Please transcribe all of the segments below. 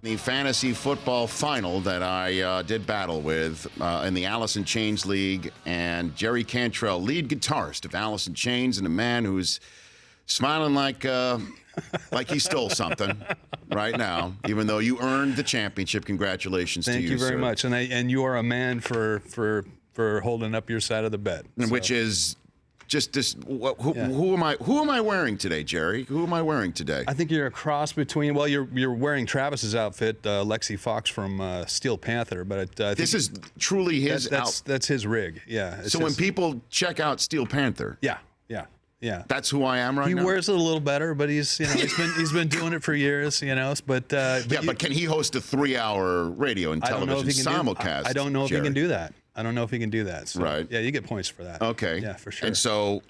The fantasy football final that I did battle with in the Alice in Chains League, and Jerry Cantrell, lead guitarist of Alice in Chains, and a man who's smiling like he stole something right now, even though you earned the championship. Congratulations to you, Thank you very sir. much, and you are a man for holding up your side of the bet. Which is just this. Who am I wearing today, Jerry? Who am I wearing today? I think you're a cross between. Well, you're wearing Travis's outfit, Lexi Fox from Steel Panther, but I think this is truly his that's his rig. Yeah. So when people check out Steel Panther, yeah. That's who I am right now. He wears it a little better, but he's been doing it for years, But but can he host a 3-hour radio and television simulcast? I don't know if he Jerry? can do that. I don't know if he can do that. So, right. Yeah, you get points for that. Okay. Yeah, for sure. And so,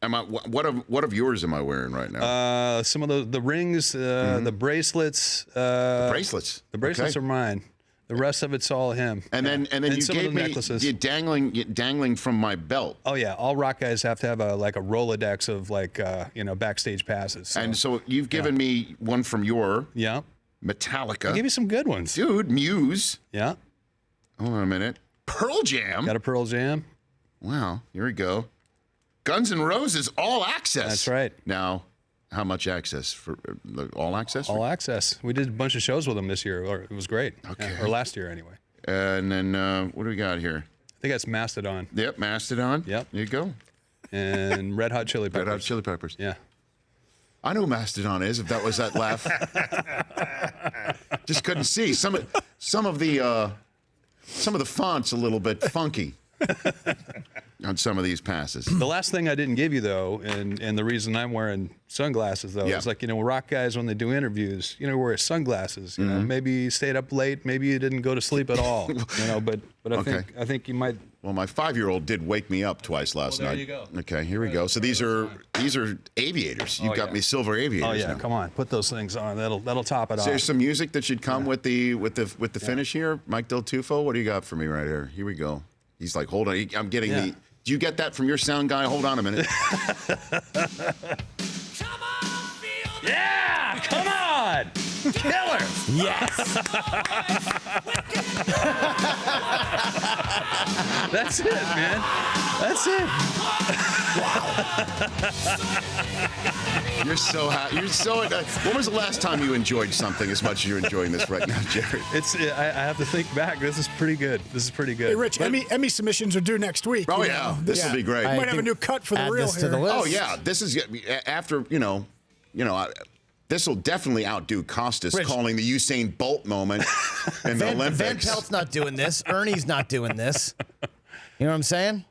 what of yours am I wearing right now? Some of the rings, the bracelets. The bracelets. The bracelets are mine. The rest of it's all him. And then you some gave of the me necklaces. you dangling from my belt. Oh yeah, all rock guys have to have a Rolodex of backstage passes. So. And so you've given me one from your Metallica. I give you some good ones, dude. Muse. Yeah. Hold on a minute. Pearl Jam. Got a Pearl Jam. Wow. Here we go. Guns N' Roses All Access. That's right. Now, how much access for All Access? All Access. We did a bunch of shows with them this year. It was great. Okay. Or last year, anyway. And then what do we got here? I think that's Mastodon. Yep, Mastodon. Yep. There you go. And Red Hot Chili Peppers. Red Hot Chili Peppers. Yeah. I know who Mastodon is. If that was that laugh, just couldn't see some of the fonts a little bit funky on some of these passes. The last thing I didn't give you, though, and the reason I'm wearing sunglasses, though, is rock guys, when they do interviews, wear sunglasses. Maybe you stayed up late, maybe you didn't go to sleep at all. But I think you might. Well, my 5-year-old did wake me up twice last night. There you go. Okay, here we go. So these are aviators. You've got me silver aviators. Oh yeah, now. Come on, put those things on. That'll top it off. So there's some music that should come with the finish here. Mike Del Tufo, what do you got for me right here? Here we go. He's like, hold on. I'm getting the. Do you get that from your sound guy? Hold on a minute. Yeah, come on, killer. Yes. That's it, man. That's it. You're so happy. When was the last time you enjoyed something as much as you're enjoying this right now, Jerry? I have to think back. This is pretty good. Hey, Rich, Emmy submissions are due next week. Oh yeah, this will be great. We might have a new cut for the reel here. Oh yeah, this is after this will definitely outdo Costas calling the Usain Bolt moment in the Olympics. Van Pelt's not doing this. Ernie's not doing this. You know what I'm saying?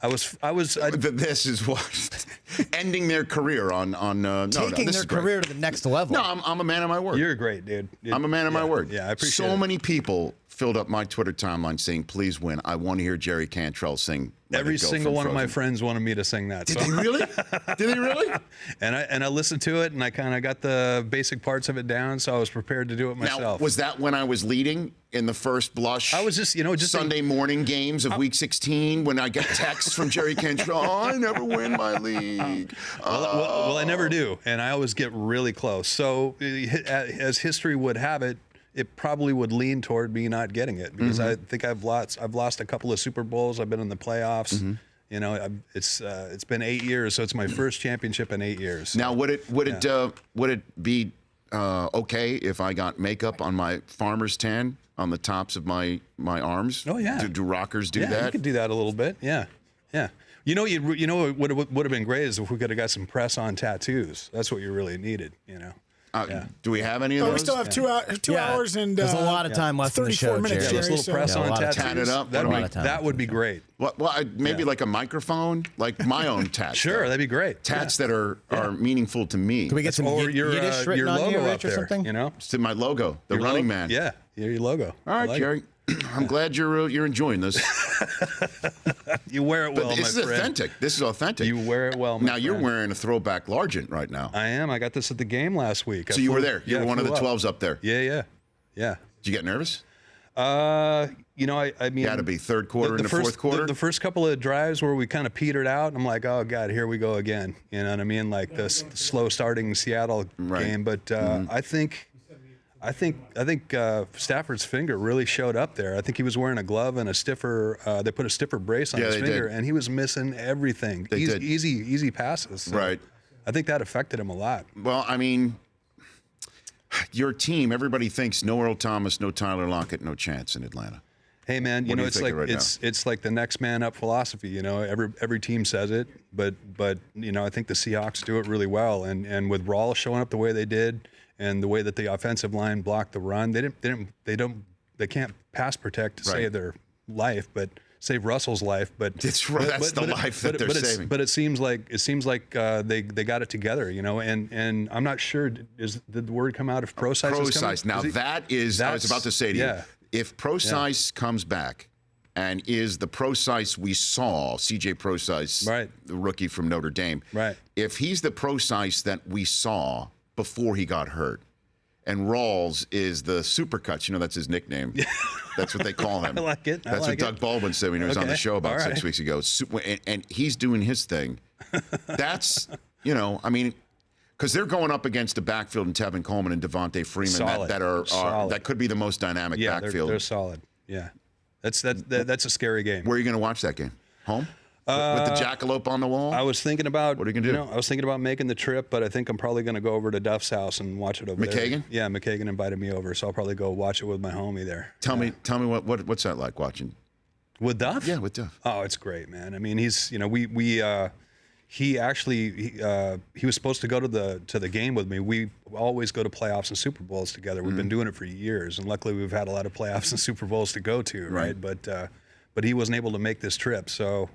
This is what ending their career on taking their career to the next level. No, I'm a man of my word. You're great, dude. I'm a man of my word. Yeah, I appreciate it. So many people filled up my Twitter timeline saying, "Please win. I want to hear Jerry Cantrell sing." Every single one of my friends wanted me to sing that. Did they really? Did they really? And I listened to it, and I kind of got the basic parts of it down, so I was prepared to do it myself. Now, was that when I was leading in the first blush? I was just Sunday morning games of Week 16 when I get texts from Jerry Cantrell. Oh, I never win my league. Well, I never do, and I always get really close. So, as history would have it, it probably would lean toward me not getting it because I think I've lost a couple of Super Bowls. I've been in the playoffs. It's been 8 years, so it's my first championship in 8 years. Now, would it be okay if I got makeup on my farmer's tan on the tops of my arms? Oh yeah. Do rockers do that? Yeah, you could do that a little bit. Yeah. What would have been great is if we could have got some press-on tattoos. That's what you really needed. Do we have any of those? We still have 2 hours and there's a lot of time left in the show, 34 minutes, Jerry. Jerry. Those little press-on tattoos. Tatted up. That would be great. Maybe like a microphone, like my own tats. Sure, that'd be great. Tats that are meaningful to me. Can we get some Yiddish written on logo you, up Rich, or there, something? It's my logo, the running man. Yeah, your logo. All right, Jerry. I'm glad you're enjoying this. You wear it well, my friend. This is authentic. This is authentic. You wear it well, my Now you're friend. wearing a throwback Largent right now. I am. I got this at the game last week. So you were there. You were one of the 12s up there. Yeah. Did you get nervous? I mean, Got to be third quarter and the fourth quarter. The first couple of drives where we kind of petered out, I'm like, oh God, here we go again. You know what I mean? Like the slow starting Seattle game. But I think I think Stafford's finger really showed up there. I think he was wearing a glove and a stiffer. They put a stiffer brace on his finger, and he was missing everything. Easy passes. So right. I think that affected him a lot. Well, I mean, your team. Everybody thinks no Earl Thomas, no Tyler Lockett, no chance in Atlanta. Hey man, it's like it's like the next man up philosophy. Every team says it, but I think the Seahawks do it really well. And with Rawls showing up the way they did, and the way that the offensive line blocked the run, they can't pass protect to save their life, but save Russell's life. But that's the life that they're saving. But it seems like they got it together, And I'm not sure. Did the word come out if Procise? Procise. Now I was about to say to you, if Procise comes back and is the Procise we saw, C.J. Procise, the rookie from Notre Dame, if he's the Procise that we saw before he got hurt, and Rawls is the supercuts, that's his nickname. That's what they call him. I like it. That's what Doug Baldwin said when he was on the show about 6 weeks ago. And he's doing his thing. That's, because they're going up against the backfield and Tevin Coleman and Devontae Freeman that could be the most dynamic backfield. They're solid. Yeah, that's a scary game. Where are you going to watch that game? Home? With the jackalope on the wall? I was thinking about. What are you going to do? I was thinking about making the trip, but I think I'm probably going to go over to Duff's house and watch it over there. McKagan? Yeah, McKagan invited me over, so I'll probably go watch it with my homie there. Tell me what's that like watching? With Duff? Yeah, with Duff. Oh, it's great, man. I mean, he's he was supposed to go to the game with me. We always go to playoffs and Super Bowls together. We've been doing it for years, and luckily we've had a lot of playoffs and Super Bowls to go to, right? But he wasn't able to make this trip, so.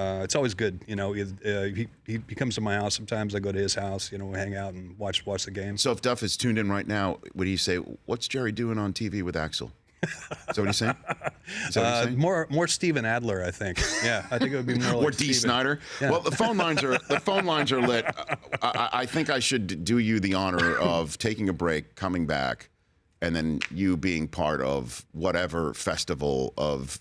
It's always good, he comes to my house sometimes. I go to his house, we hang out and watch the game. So if Duff is tuned in right now, would he say, "What's Jerry doing on TV with Axel"? Is that what he's saying? More Steven Adler, I think. Yeah, I think it would be more like D. Snyder. Yeah. Well, the phone lines are lit. I think I should do you the honor of taking a break, coming back, and then you being part of whatever festival of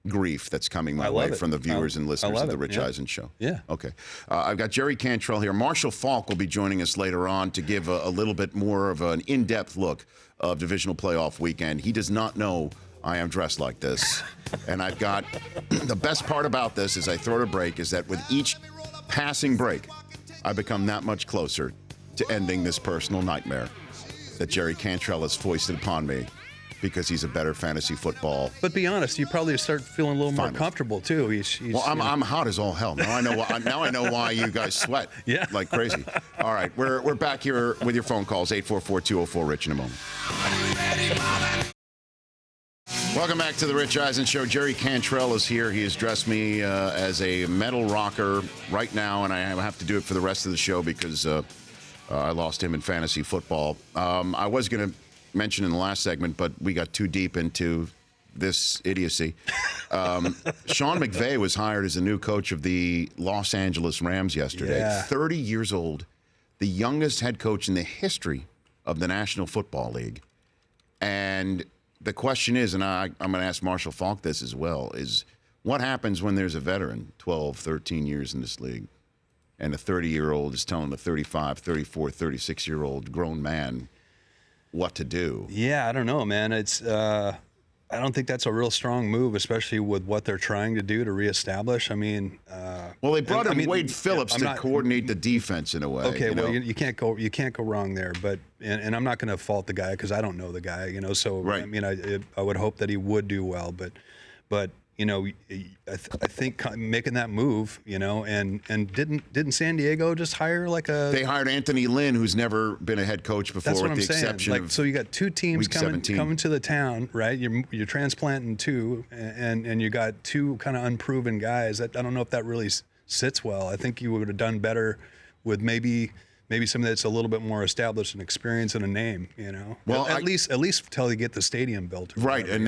grief that's coming my way from the viewers and listeners of the Rich Eisen Show. Yeah. Okay. I've got Jerry Cantrell here. Marshall Faulk will be joining us later on to give a little bit more of an in-depth look of divisional playoff weekend. He does not know I am dressed like this. And I've got the best part about this as I throw to break is that with each passing break, I become that much closer to ending this personal nightmare that Jerry Cantrell has foisted upon me. Because he's a better fantasy football. But be honest, you probably start feeling a little more comfortable too. I'm hot as all hell. Now I know why you guys sweat like crazy. All right, we're back here with your phone calls 844-204-RICH in a moment. Welcome back to the Rich Eisen Show. Jerry Cantrell is here. He has dressed me as a metal rocker right now, and I have to do it for the rest of the show because I lost him in fantasy football. I was going to mentioned in the last segment, but we got too deep into this idiocy. Sean McVay was hired as the new coach of the Los Angeles Rams yesterday. 30 years old, the youngest head coach in the history of the National Football League. And the question is, and I'm going to ask Marshall Faulk this as well, is what happens when there's a veteran, 12, 13 years in this league, and a 30-year-old is telling a 35, 34, 36-year-old grown man what to do? Yeah, I don't know, man. It's I don't think that's a real strong move, especially with what they're trying to do to reestablish. I mean, well, they brought in Wade Phillips to coordinate the defense in a way. Okay, well, you can't go wrong there. But and I'm not going to fault the guy because I don't know the guy, So I mean, I would hope that he would do well, but. I think making that move, and didn't San Diego just hire They hired Anthony Lynn, who's never been a head coach before. That's what with the exception of so you got two teams coming to the town, right? You're transplanting two, and you got two kind of unproven guys. I don't know if that really sits well. I think you would have done better with maybe something that's a little bit more established and experience and a name, Well, at least until you get the stadium built. Right, and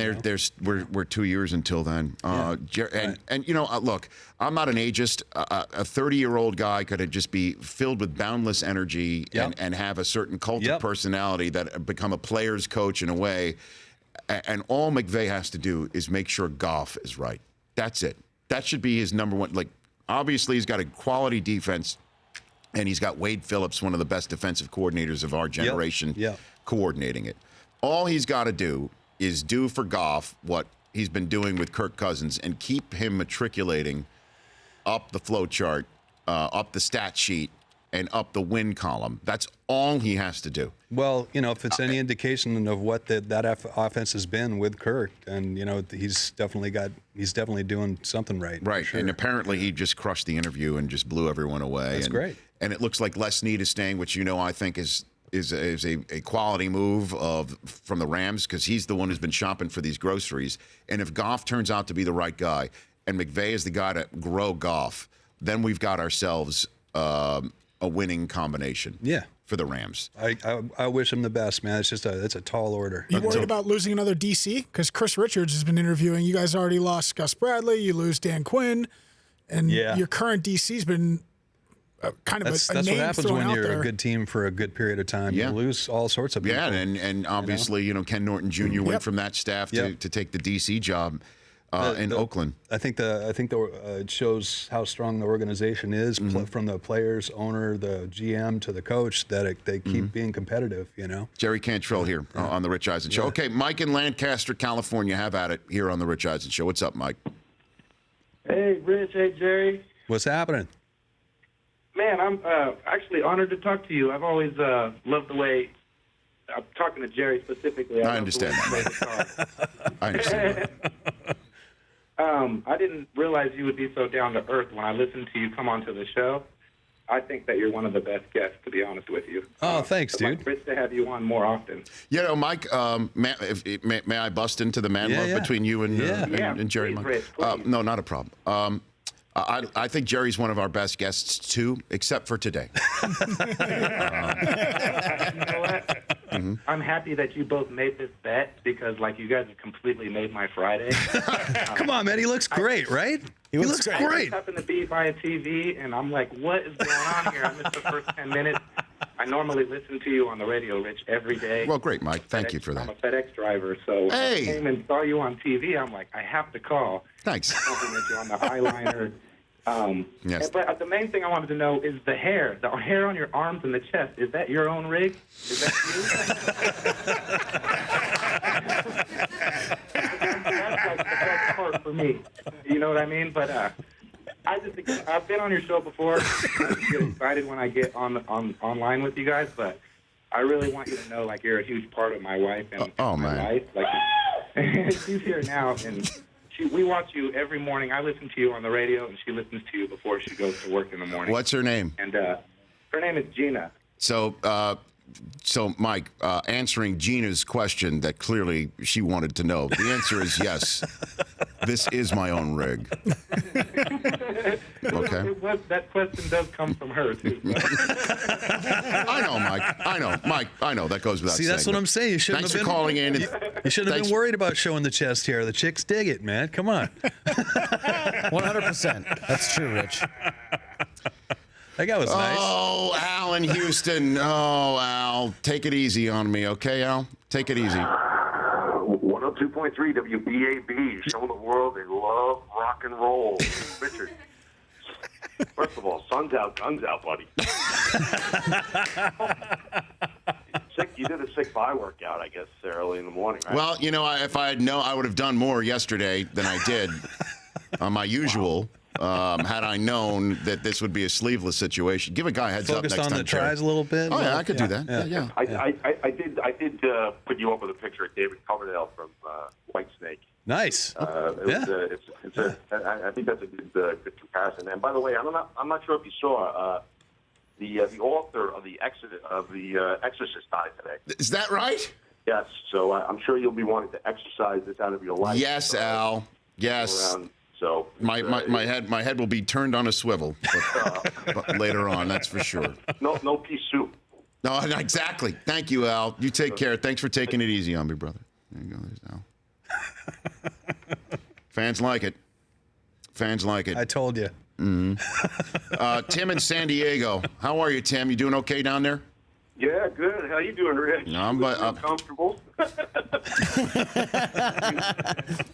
we're 2 years until then. And look, I'm not an ageist. A 30-year-old guy could just be filled with boundless energy and have a certain cult of personality that become a player's coach in a way. And all McVay has to do is make sure Goff is right. That's it. That should be his number one. Obviously, he's got a quality defense. And he's got Wade Phillips, one of the best defensive coordinators of our generation, coordinating it. All he's got to do is do for Goff what he's been doing with Kirk Cousins and keep him matriculating up the flow chart, up the stat sheet, and up the win column. That's all he has to do. Well, if it's any indication of what that offense has been with Kirk, and he's definitely doing something right. Right, sure. and apparently he just crushed the interview and just blew everyone away. That's great. And it looks like Les Snead is staying, which I think is a quality move from the Rams, because he's the one who's been shopping for these groceries. And if Goff turns out to be the right guy, and McVay is the guy to grow Goff, then we've got ourselves a winning combination. Yeah. For the Rams. I wish him the best, man. It's a tall order. You worried about losing another DC? Because Chris Richards has been interviewing. You guys already lost Gus Bradley. You lose Dan Quinn. And your current DC's been kind of that's a what name happens thrown when out you're there. a good team for a good period of time. Yeah. You lose all sorts of people. Yeah, and obviously, Ken Norton Jr. went from that staff to take the DC job in Oakland. I think it shows how strong the organization is, from the players, owner, the GM to the coach, that they keep being competitive. Jerry Cantrell here on the Rich Eisen Show. Okay, Mike in Lancaster, California, have at it here on the Rich Eisen Show. What's up, Mike? Hey, Rich. Hey, Jerry. What's happening? Man, I'm actually honored to talk to you. I've always loved the way I'm talking to Jerry specifically. I understand that. I understand that. I didn't realize you would be so down to earth when I listened to you come onto the show. I think that you're one of the best guests, to be honest with you. Oh, thanks, dude. It's rich to have you on more often. Mike, may I bust into the man love between you and Jerry? Please, Mike? Rich, please. No, not a problem. I think Jerry's one of our best guests, too, except for today. You know what? I'm happy that you both made this bet, because, you guys have completely made my Friday. Come on, man. He looks great, right? He looks I great. just happened to be by a TV, and I'm like, what is going on here? I missed the first 10 minutes. I normally listen to you on the radio, Rich, every day. Well, great, Mike. Thank you for that. I'm a FedEx driver, so I came and saw you on TV. I'm like, I have to call. Thanks. Compliment you on the eyeliner. Yes. But the main thing I wanted to know is the hair on your arms and the chest. Is that your own rig? Is that you? That's the best part for me. You know what I mean? But I've been on your show before. I get excited when I get online with you guys, but I really want you to know, you're a huge part of my wife and my life. She's here now, and we watch you every morning. I listen to you on the radio, and she listens to you before she goes to work in the morning. What's her name? And her name is Gina. So Mike, answering Gina's question that clearly she wanted to know, the answer is yes. This is my own rig. Okay. That question does come from her, too. I know, Mike. I know. That goes without saying. See, that's what I'm saying. You shouldn't Thanks have for been calling in. You shouldn't have been worried about showing the chest hair. The chicks dig it, man. Come on. 100%. That's true, Rich. That guy was nice. Oh, Al in Houston. Oh, Al. Take it easy on me, okay, Al? Take it easy. 102.3 WBAB, showing the world they love rock and roll. Richard. First of all, sun's out, guns out, buddy. You did a sick bar workout, I guess, early in the morning, right? Well, if I had known, I would have done more yesterday than I did on my usual. Had I known that this would be a sleeveless situation. Give a guy a heads Focused up next on time. the tries a little bit. Oh, yeah, I could do that. Yeah. I did put you up with a picture of David Coverdale from Whitesnake. Nice. I think that's a good comparison. And by the way, I'm not sure if you saw the author of the Exorcist died today. Is that right? Yes. So I'm sure you'll be wanting to exercise this out of your life. Yes, Al. Yes. So my head will be turned on a swivel but later on. That's for sure. No pea soup. No, exactly. Thank you, Al. You take care. Thanks for taking it easy on me, brother. There you go. There's Al. Fans like it. I told you. Mm-hmm. Tim in San Diego. How are you, Tim? You doing okay down there? Yeah, good. How you doing, Rich? No, I'm comfortable.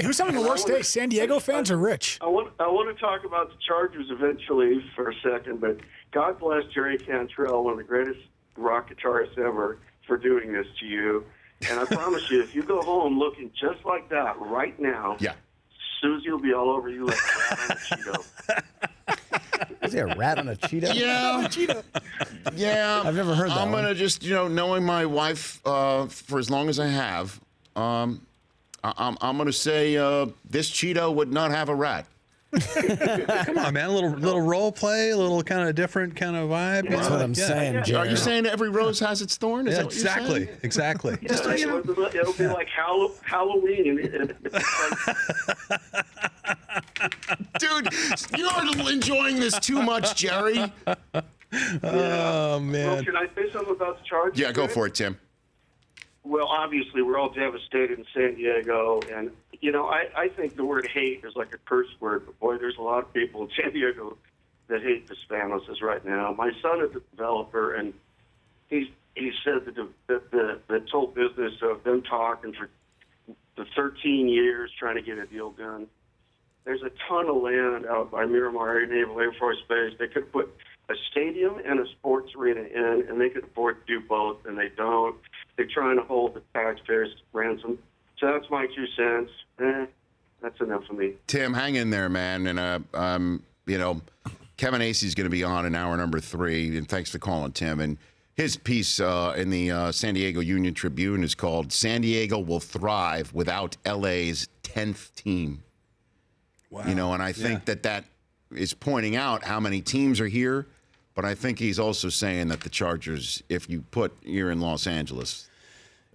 Who's having the worst day, San Diego fans or Rich? I want to talk about the Chargers eventually for a second, but God bless Jerry Cantrell, one of the greatest rock guitarists ever, for doing this to you. And I promise you, if you go home looking just like that right now, Yeah. Susie will be all over you like a rat on a Cheeto. Is there a rat on a Cheeto? Yeah. Yeah. I've never heard that I'm one. going to just, knowing my wife for as long as I have, I'm going to say this Cheeto would not have a rat. Come on, man. A little role play, a little kind of different kind of vibe. That's what I'm saying, Are Jerry. you saying every rose has its thorn? Is Yeah, that what you're saying? exactly. Yeah, it'll be like Halloween. Dude, you're enjoying this too much, Jerry. Oh, man. Well, can I say something about the Chargers? Yeah, go for it, Tim. Well, obviously, we're all devastated in San Diego. And, I think the word hate is like a curse word. But, boy, there's a lot of people in San Diego that hate the Spanos right now. My son is a developer, and he said that the whole business of them talking for the 13 years trying to get a deal done. There's a ton of land out by Miramar Naval Air Force Base. They could put a stadium and a sports arena in, and they could afford to do both, and they don't. They're trying to hold the taxpayers ransom. So that's my 2 cents. That's enough for me. Tim, hang in there, man. And, Kevin Acey's going to be on in hour number 3. And thanks for calling, Tim. And his piece in the San Diego Union Tribune is called "San Diego Will Thrive Without LA's 10th Team." Wow. And I think that is pointing out how many teams are here. But I think he's also saying that the Chargers, if you put here in Los Angeles,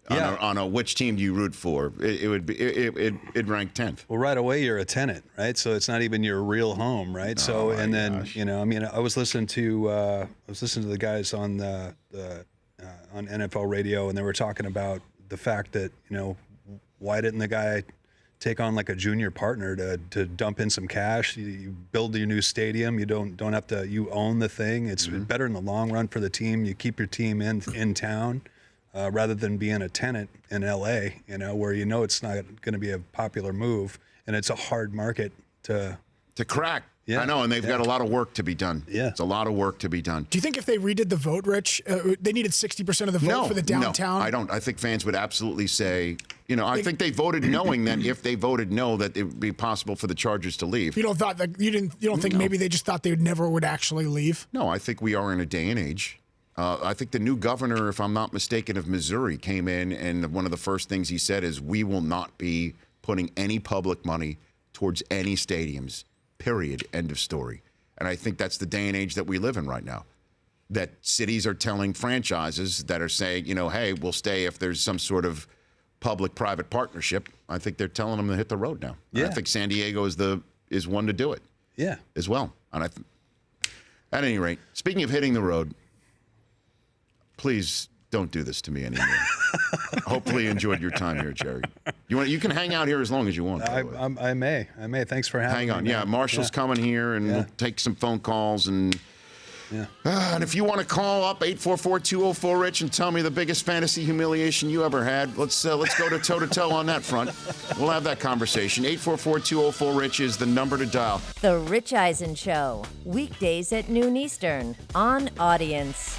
on a which team do you root for, it'd rank 10th. Well, right away you're a tenant, right? So it's not even your real home, right? So and then gosh. I was listening to the guys on on NFL radio, and they were talking about the fact that why didn't the guy take on like a junior partner to dump in some cash? You build your new stadium. You don't have to. You own the thing. It's better in the long run for the team. You keep your team in town. Rather than being a tenant in LA, where it's not going to be a popular move, and it's a hard market to crack. Yeah. I know, and they've got a lot of work to be done. Yeah. It's a lot of work to be done. Do you think if they redid the vote, Rich, they needed 60% of the vote for the downtown? No, I don't. I think fans would absolutely say, I think they voted knowing that if they voted no, that it would be possible for the Chargers to leave. You don't think maybe they just thought they never would actually leave? No, I think we are in a day and age. I think the new governor, if I'm not mistaken, of Missouri came in, and one of the first things he said is, we will not be putting any public money towards any stadiums, period, end of story. And I think that's the day and age that we live in right now, that cities are telling franchises that are saying, hey, we'll stay if there's some sort of public-private partnership. I think they're telling them to hit the road now. Yeah. And I think San Diego is one to do it. Yeah. As well. And at any rate, speaking of hitting the road, please don't do this to me anymore. Hopefully you enjoyed your time here, Jerry. You can hang out here as long as you want. I may. Thanks for having me. Hang on. Yeah, Marshall's coming here, and we'll take some phone calls. And and if you want to call up 844-204-RICH and tell me the biggest fantasy humiliation you ever had, let's go to toe-to-toe on that front. We'll have that conversation. 844-204-RICH is the number to dial. The Rich Eisen Show, weekdays at noon Eastern on Audience.